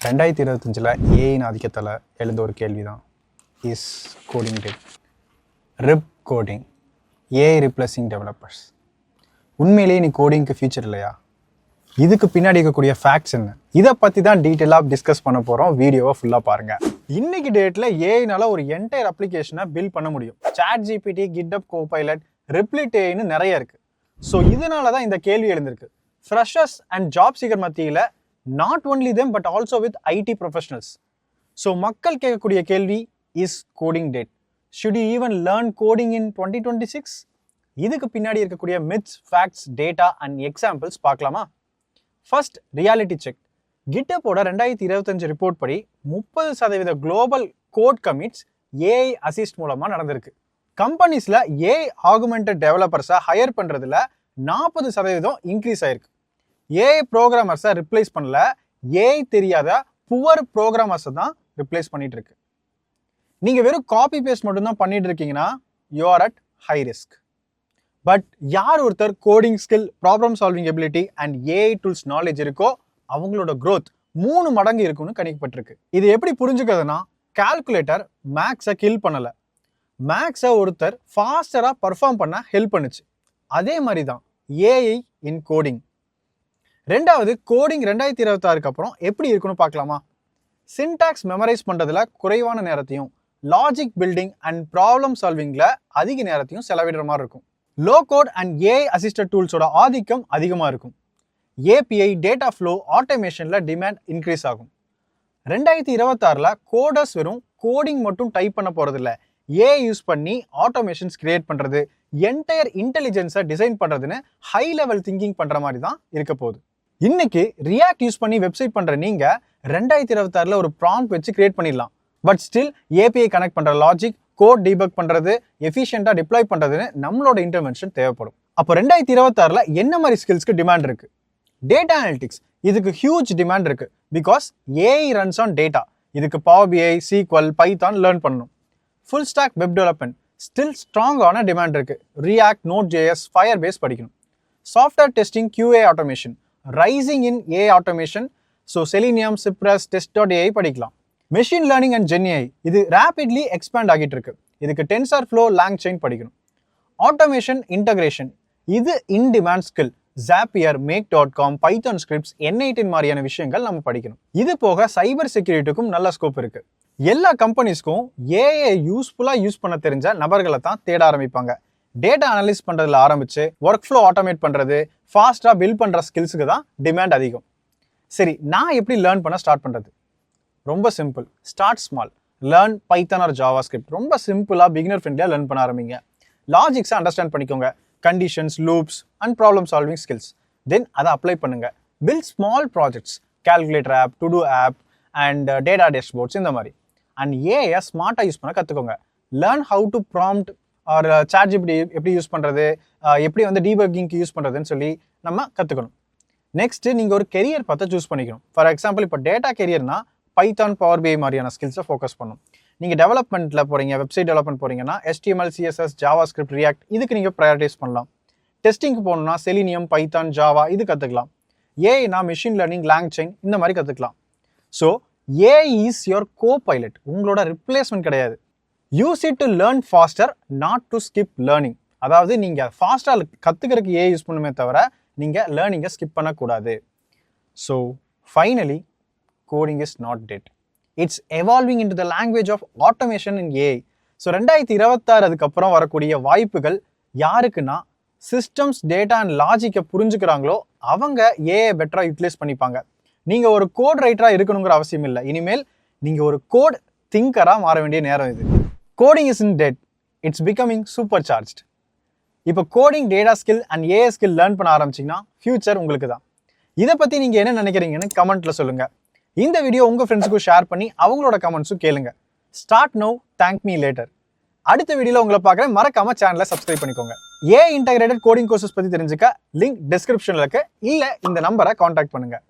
2025 ஏஐயின் ஆதிக்கத்தில் எழுந்த ஒரு கேள்வி தான், is coding dead? RIP coding, AI replacing developers. உண்மையிலேயே நீ கோடிங்க்கு ஃபியூச்சர் இல்லையா? இதுக்கு பின்னாடி இருக்கக்கூடிய ஃபேக்ட்ஸ் என்ன? இதை பற்றி தான் டீட்டெயிலாக டிஸ்கஸ் பண்ண போகிறோம். வீடியோவை ஃபுல்லாக பாருங்கள். இன்னைக்கு டேட்டில் ஏஐனால ஒரு என்டையர் அப்ளிகேஷனை பில்ட் பண்ண முடியும். சாட் ஜிபிடி, கிட்டப் கோபைலட், ரிப்ளிட் ஏஐன்னு நிறைய இருக்குது. ஸோ இதனால தான் இந்த கேள்வி எழுந்திருக்கு. ஃப்ரெஷர்ஸ் அண்ட் ஜாப் சீக்கர் மத்தியில் not only them but also with IT professionals. So மக்கள் கேட்கக்கூடிய கேள்வி, is coding dead? Should you even learn coding in 2026? இதுக்கு பின்னாடி இருக்கக்கூடிய myths, facts, data and examples பார்க்கலாமா? First, reality check. GitHub-ஓட 2025 ரிப்போர்ட் படி 30% global code commits AI assist மூலமா நடந்திருக்கு. கம்பெனிஸ்ல AI ஆகுமெண்டட் டெவலப்பர்ஸை ஹையர் பண்றதுல 40% இன்க்ரீஸ் ஆயிருக்கு. ஏஐ ப்ரோக்ராமர்ஸை ரிப்ளேஸ் பண்ணல, ஏஐ தெரியாத புவர் ப்ரோக்ராமர்ஸை தான் ரிப்ளேஸ் பண்ணிட்டு இருக்கு. நீங்க வெறும் காப்பி பேஸ்ட் மட்டும்தான் பண்ணிட்டு இருக்கீங்கன்னா you are at high risk. But யார் ஒருத்தர் coding skill, problem solving ability and AI tools knowledge இருக்கோ அவங்களோட க்ரோத் 3 மடங்கு இருக்குன்னு கணிக்கப்பட்டிருக்கு. இது எப்படி புரிஞ்சுக்கிறதுனா, கால்குலேட்டர் மேக்ஸை கில் பண்ணல, மேக்ஸை ஒருத்தர் ஃபாஸ்டரா பர்ஃபார்ம் பண்ண ஹெல்ப் பண்ணுச்சு. அதே மாதிரி தான் ஏஐ இன் கோடிங். ரெண்டாவது, கோடிங் 2026 அப்புறம் எப்படி இருக்குன்னு பார்க்கலாமா? சின்டாக்ஸ் மெமரைஸ் பண்ணுறதுல குறைவான நேரத்தையும், லாஜிக் பில்டிங் அண்ட் ப்ராப்ளம் சால்விங்கில் அதிக நேரத்தையும் செலவிடுற மாதிரி இருக்கும். Low code and AI assisted டூல்ஸோட ஆதிக்கம் அதிகமாக இருக்கும். ஏபிஐ, டேட்டா ஃப்ளோ, ஆட்டோமேஷனில் டிமாண்ட் இன்க்ரீஸ் ஆகும். 2026 கோடர்ஸ் வெறும் கோடிங் மட்டும் டைப் பண்ண போகிறதில்ல, ஏஐ யூஸ் பண்ணி ஆட்டோமேஷன்ஸ் கிரியேட் பண்ணுறது, என்டையர் இன்டெலிஜென்ஸை டிசைன் பண்ணுறதுன்னு ஹை லெவல் திங்கிங் பண்ணுற மாதிரி தான் இருக்க போகுது. இன்னைக்கு ரியாக்ட் யூஸ் பண்ணி வெப்சைட் பண்ற நீங்க 2026 ஒரு ப்ராம்ப்ட் வச்சு கிரியேட் பண்ணிடலாம். பட் ஸ்டில் ஏபிஐ கனெக்ட் பண்ற லாஜிக், கோட் டீபக் பண்றது, எஃபிஷியண்டா டிப்ளாய் பண்றதுன்னு நம்மளோட இன்டர்வென்ஷன் தேவைப்படும். அப்போ 2026 என்ன மாதிரி ஸ்கில்ஸ்க்கு டிமாண்ட் இருக்கு? டேட்டா அனலிட்டிக்ஸ், இதுக்கு ஹியூஜ் டிமாண்ட் இருக்கு. Because AI runs on data. இதுக்கு power BI, SQL, Python learn பண்ணணும். Full stack web development still ஸ்ட்ராங்கான டிமாண்ட் இருக்கு. React, Node JS, Firebase படிக்கணும். Software testing, QA automation, rising in AI automation. So Selenium, Cypress, test AI படிக்கலாம். Machine learning and ஜென்ஏஐ, இது rapidly expand ஆகிட்டு இருக்கு. இதுக்கு tensor flow, லாங்செயின் படிக்கணும். ஆட்டோமேஷன் இன்டகிரேஷன், இது இன் டிமாண்ட் ஸ்கில். ஜாப்பியர், மேக்.com, பைத்தான் ஸ்கிரிப்ட்ஸ், N18 மாதிரியான விஷயங்கள் நம்ம படிக்கணும். இது போக சைபர் செக்யூரிட்டிக்கும் நல்ல ஸ்கோப் இருக்கு. எல்லா கம்பெனிஸ்க்கும் ஏஐ யூஸ்ஃபுல்லாக யூஸ் பண்ண தெரிஞ்ச நபர்களை தான் தேட ஆரம்பிப்பாங்க. டேட்டா அனலிஸ் பண்ணுறதுல ஆரம்பிச்சு ஒர்க் ஃப்ளோ ஆட்டோமேட் பண்ணுறது, ஃபாஸ்ட்டாக பில்ட் பண்ணுற ஸ்கில்ஸுக்கு தான் டிமாண்ட் அதிகம். சரி, நான் எப்படி லேர்ன் பண்ண ஸ்டார்ட் பண்ணுறது? ரொம்ப simple. Start small. Learn Python or JavaScript. ரொம்ப சிம்பிளாக பிகினர் ஃப்ரெண்ட்லியாக லேர்ன் பண்ண ஆரம்பிங்க. லாஜிக்ஸை அண்டர்ஸ்டாண்ட் பண்ணிக்கோங்க. Conditions, loops and problem solving skills. Then அதை அப்ளை பண்ணுங்க. Build small projects, calculator app, to do app and data dashboards, இந்த மாதிரி. அண்ட் ஏஐ ஸ்மார்ட்டாக யூஸ் பண்ண கற்றுக்கோங்க. Learn how to prompt or ChatGPT எப்படி யூஸ் பண்ணுறது, எப்படி டீபக்கிங்க்கு யூஸ் பண்ணுறதுன்னு சொல்லி நம்ம கற்றுக்கணும். நெக்ஸ்ட்டு நீங்கள் ஒரு கெரியர் பார்த்து சூஸ் பண்ணிக்கணும். ஃபார் எக்ஸாம்பிள், இப்போ டேட்டா கெரியர்னா பைத்தான், பவர் பிஐ மாதிரியான ஸ்கில்ஸை ஃபோக்கஸ் பண்ணணும். நீங்கள் டெவலப்மெண்ட்டில் போகிறீங்க, வெப்சைட் டெவலப்மெண்ட் போகிறீங்கன்னா HTML, CSS, Java script, react, இதுக்கு நீங்கள் ப்ரையாரிட்டைஸ் பண்ணலாம். டெஸ்டிங்க்கு போகணுன்னா செலினியம், பைத்தான், ஜாவா இது கற்றுக்கலாம். ஏஐனா மிஷின் லேர்னிங், லாங்செயின் இந்த மாதிரி கற்றுக்கலாம். So AI is your copilot, உங்களோட ரிப்ளேஸ்மெண்ட் கிடையாது. Use it to learn faster, not to skip learning. அதாவது நீங்கள் ஃபாஸ்ட்டாக கற்றுக்கிறதுக்கு ஏஐ யூஸ் பண்ணுமே தவிர நீங்கள் லேர்னிங்கை ஸ்கிப் பண்ணக்கூடாது. So finally, coding is not dead. It's evolving into the language of automation in AI. So 2026 அதுக்கப்புறம் வரக்கூடிய வாய்ப்புகள் யாருக்குன்னா, சிஸ்டம்ஸ், டேட்டா அண்ட் லாஜிக்கை புரிஞ்சுக்கிறாங்களோ அவங்க ஏஐ பெட்டராக யூட்டிலைஸ் பண்ணிப்பாங்க. நீங்கள் ஒரு கோட் ரைட்டராக இருக்கணுங்கிற அவசியம் இல்லை. இனிமேல் நீங்கள் ஒரு கோட் திங்கராக மாற வேண்டிய நேரம் இது. Coding isn't dead, it's becoming supercharged. இப்போ coding, data skill and AI skill learn பண்ண ஆரம்பிச்சிங்கன்னா ஃபியூச்சர் உங்களுக்கு தான். இதை பற்றி நீங்கள் என்ன நினைக்கிறீங்கன்னு கமெண்ட்டில் சொல்லுங்கள். இந்த வீடியோ உங்கள் ஃப்ரெண்ட்ஸுக்கும் ஷேர் பண்ணி அவங்களோட கமெண்ட்ஸும் கேளுங்க. Start now, thank me later. அடுத்த வீடியோவில் உங்களை பார்க்குறேன். மறக்காம சேனலை சப்ஸ்கிரைப் பண்ணிக்கோங்க. ஏஐ இன்டகிரேட்டட் கோடிங் கோர்சஸ் பற்றி தெரிஞ்சுக்க லிங்க் டிஸ்கிரிப்ஷனில் இருக்கு. இல்லை இந்த நம்பரை காண்டாக்ட் பண்ணுங்கள்.